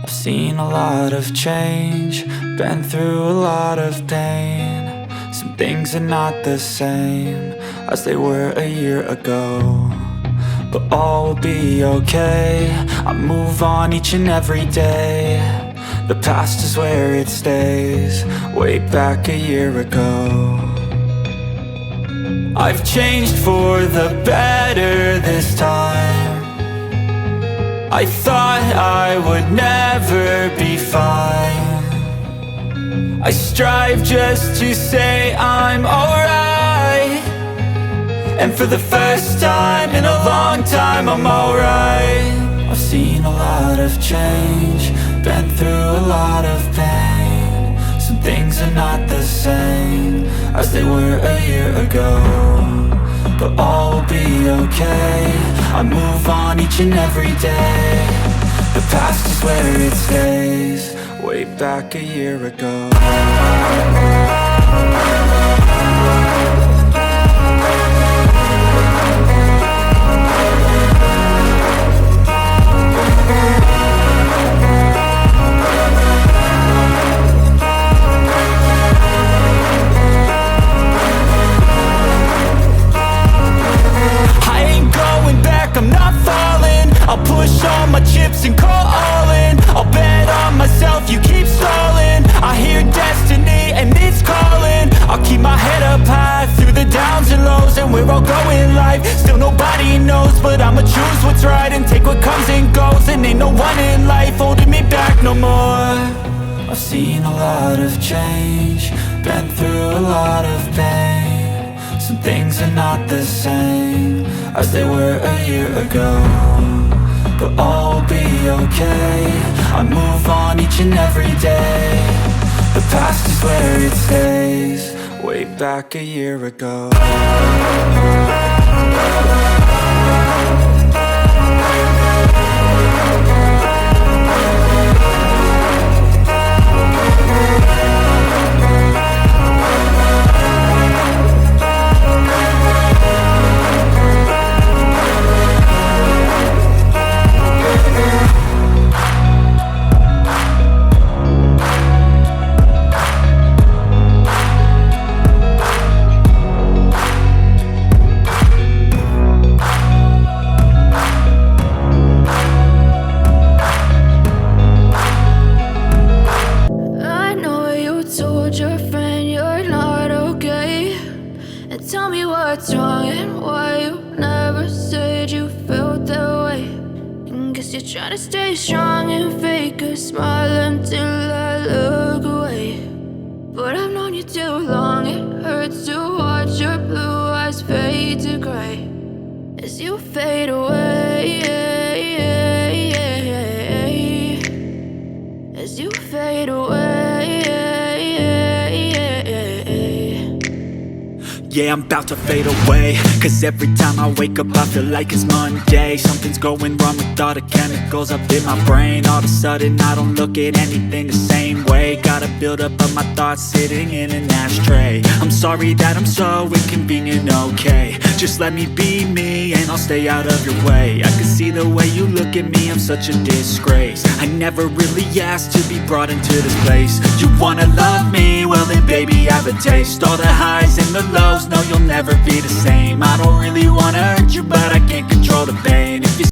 I've seen a lot of change, been through a lot of pain. Some things are not the same as they were a year ago, but all will be okay. I move on each and every day. The past is where it stays, way back a year ago. I've changed for the better this time. I thought I would never be fine. I strive just to say I'm alright, and for the first time in a long time I'm alright. I've seen a lot of change, been through a lot of pain. Some things are not the same as they were a year ago, but all will be okay. I move on each and every day. The past is where it stays, way back a year ago. I'm not falling, I'll push all my chips and call all in. I'll bet on myself, you keep stalling. I hear destiny and it's calling. I'll keep my head up high through the downs and lows, and we're all going life. Still nobody knows, but I'ma choose what's right and take what comes and goes. And ain't no one in life holding me back no more. I've seen a lot of change, been through a lot of pain. Some things are not the same as they were a year ago, but all will be okay. I move on each and every day. The past is where it stays, way back a year ago. Tell me what's wrong and why you never said you felt that way. And guess you're trying to stay strong and fake a smile until I look away. But I've known you too long, it hurts to watch your blue eyes fade to gray as you fade away, as you fade away. Yeah, I'm about to fade away, cause every time I wake up I feel like it's Monday. Something's going wrong with all the chemicals up in my brain. All of a sudden I don't look at anything the same way. Gotta build up of my thoughts sitting in an ashtray. I'm sorry that I'm so inconvenient, okay. Just let me be me and I'll stay out of your way. I can see the way you look at me, I'm such a disgrace. I never really asked to be brought into this place. You wanna love me? Well then baby I have a taste. All the highs and the lows, no, you'll never be the same. I don't really wanna hurt you, but I can't control the pain. If you